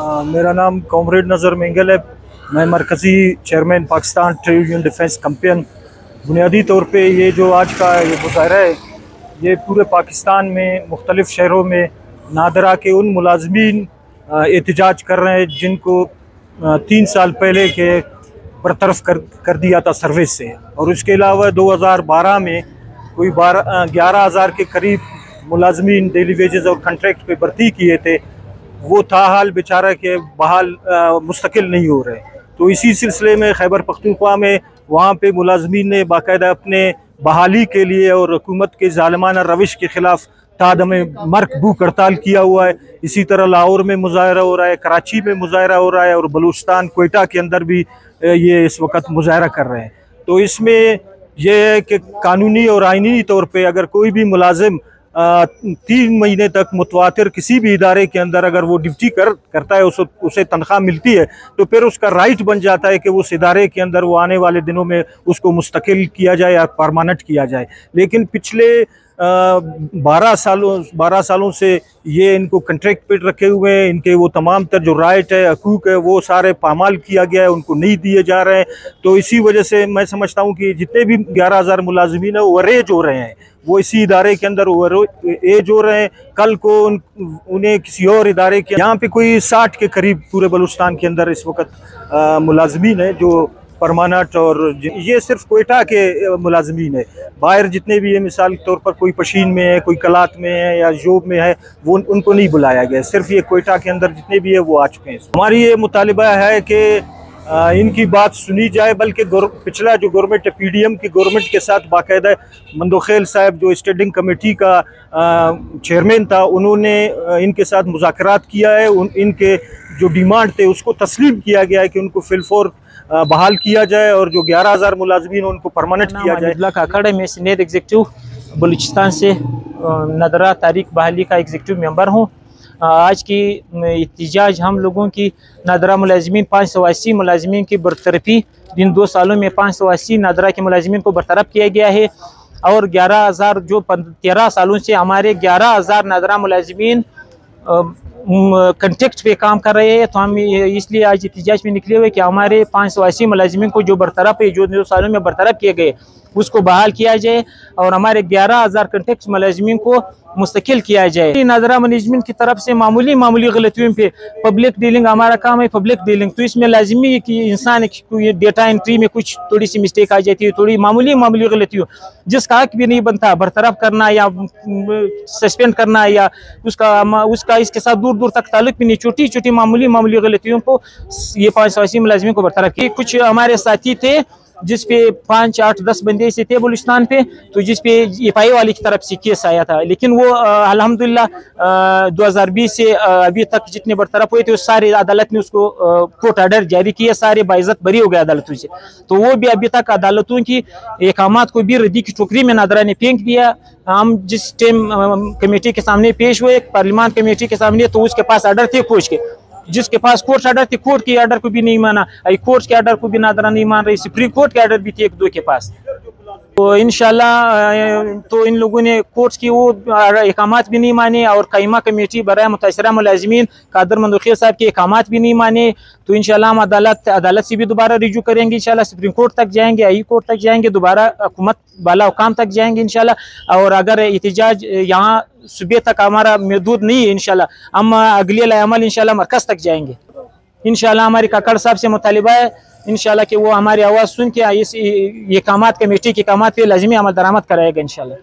मेरा नाम कॉमरेड नज़र मेंगल है। मैं मरकज़ी chairman Pakistan trade union defence campaign. बुनियादी तौर पे ये जो आज का ये मुज़ाहरा है, ये पूरे पाकिस्तान में मुख्तलिफ़ शहरों में नादरा के उन मुलाजमीन एहतजाज कर रहे हैं जिनको 3 साल पहले के बरतरफ कर दिया था सर्विस से। और उसके अलावा 2012 में कोई 11,000 के करीब मुलाजमीन डेली वेजेस और कॉन्ट्रैक्ट पे भर्ती किए थे, वो ताहाल बेचारा के बहाल मुस्तकिल नहीं हो रहे। तो इसी सिलसिले में खैबर पख्तूनख्वा में वहाँ पे मुलाजमीन ने बाकायदा अपने बहाली के लिए और हुकूमत के ज़ालिमाना रविश के ख़िलाफ़ तादम मर्क भूख हड़ताल किया हुआ है। इसी तरह लाहौर में मुजाहरा हो रहा है, कराची में मुजाहरा हो रहा है और बलूचिस्तान कोयटा के अंदर भी ये इस वक्त मुजाहरा कर रहे हैं। तो इसमें यह है कि कानूनी और आइनी तौर पे अगर कोई भी मुलाजिम 3 महीने तक मुतवातिर किसी भी इदारे के अंदर अगर वो ड्यूटी करता है, उसे तनख्वाह मिलती है, तो फिर उसका राइट बन जाता है कि उस इदारे के अंदर वो आने वाले दिनों में उसको मुस्तकिल किया जाए या परमानेंट किया जाए। लेकिन पिछले 12 सालों से ये इनको कॉन्ट्रैक्ट पे रखे हुए हैं। इनके वो तमाम तर जो राइट है, हकूक़ है, वो सारे पामाल किया गया है, उनको नहीं दिए जा रहे हैं। तो इसी वजह से मैं समझता हूँ कि जितने भी 11,000 मुलाजमीन है ओवरेज हो रहे हैं, वो इसी इदारे के अंदर ओवरेज हो रहे हैं। कल को उन्हें किसी और इदारे के यहाँ पे कोई 60 के करीब पूरे बलूचिस्तान के अंदर इस वक्त मुलाजमीन है जो परमानेंट, और ये सिर्फ कोयटा के मुलाजमीन है। बाहर जितने भी है, मिसाल के तौर पर कोई पशीन में है, कोई कलात में है या जोब में है, वो उनको नहीं बुलाया गया। सिर्फ ये कोयटा के अंदर जितने भी है वो आ चुके हैं। हमारी ये मुतालिबा है कि इनकी बात सुनी जाए, बल्कि पिछला जो गवर्नमेंट है, PDM की गवर्नमेंट के साथ बाकायदा मंदोखेल साहब जो स्टैंडिंग कमेटी का चेयरमैन था, उन्होंने इनके साथ मुज़ाकरात किया है। इनके जो डिमांड थे उसको तस्लीम किया गया है कि उनको फिलफोर बहाल किया जाए और जो 11,000 मुलाजमीन उनको परमानेंट किया जाए। काकड़ है, मैं सीनियर एग्जीक्यूटिव बलूचिस्तान से नदरा तारीख बहाली का एग्जीक्यूटिव मेंबर हूँ। आज की एहतजाज हम लोगों की नादरा मुलाजमीन 580 मुलाजमीन की बरतरफी, इन 2 सालों में 580 नादरा के मुलाजमीन को बरतरफ किया गया है। और 11,000 जो 13 सालों से हमारे 11,000 नादरा मुलाजमीन कॉन्ट्रैक्ट पे काम कर रहे हैं। तो हम इसलिए आज एहतजाज में निकले हुए कि हमारे 580 मुलाजमीन को जो बरतरफ है, जो 2 सालों में बरतरफ किए गए, उसको बहाल किया जाए और हमारे 11,000 कॉन्ट्रैक्ट मुलाजमीन को मुस्तकिल किया जाए। नादरा मैनेजमेंट की तरफ से मामूली गलतियों पे पब्लिक डीलिंग, हमारा काम है पब्लिक डीलिंग, तो इसमें लाजमी है कि इंसान की डेटा एंट्री में कुछ थोड़ी सी मिस्टेक आ जाती है, थोड़ी मामूली गलतियों जिसका हक भी नहीं बनता बरतरफ करना या सस्पेंड करना या उसका इसके साथ दूर तक ताल्लुक भी नहीं, छोटी मामूली गलतियों को ये 580 मुलाजमीन को बरतरफ किया। कुछ हमारे साथी थे जिस पे 5, 8, 10 बंदे से थे बलूचिस्तान पे, तो जिस पे FI वाली की तरफ से केस आया था, लेकिन वो अल्हम्दुलिल्लाह 2020 से अभी तक जितने बरतरफ हुए थे उस सारे अदालत ने उसको कोर्ट ऑर्डर जारी किया, सारे बाइज्जत बरी हो गए अदालतों से। तो वो भी अभी तक अदालतों की अहकामात को भी रद्दी की टोकरी में नादरा ने फेंक दिया। हम जिस टाइम कमेटी के सामने पेश हुए, पार्लियामान कमेटी के सामने, तो उसके पास ऑर्डर थे कोर्ट के, जिसके पास कोर्ट ऑर्डर थे, कोर्ट के ऑर्डर को भी नहीं माना, हाई कोर्ट के ऑर्डर को भी नादरा नहीं मान रही, सुप्रीम कोर्ट के ऑर्डर भी थे 1-2 के पास। तो इंशाल्लाह तो इन लोगों ने कोर्ट की वो अहकामात भी नहीं माने और कायमा कमेटी बराए मुतासरा मुलाजमीन कादर मंदोखेल साहब के अहकामात भी नहीं माने। तो इंशाल्लाह हम अदालत से भी दोबारा रिजू करेंगे, इंशाल्लाह सुप्रीम कोर्ट तक जाएंगे, हाई कोर्ट तक जाएंगे, दोबारा हुकूमत बाला हुकाम तक जाएंगे इंशाल्लाह। और अगर एहतजाज यहाँ सुबह तक हमारा महदूद नहीं है, इंशाल्लाह हम अगले अमल इंशाल्लाह मरकज़ तक जाएंगे। इंशाल्लाह हमारी काकड़ साहब से मुतालिबा है इंशाल्लाह कि वो हमारी आवाज़ सुन के इस ये कामात कमेटी के कामात पे लाजमी अमल दरामद कराएगा इंशाल्लाह।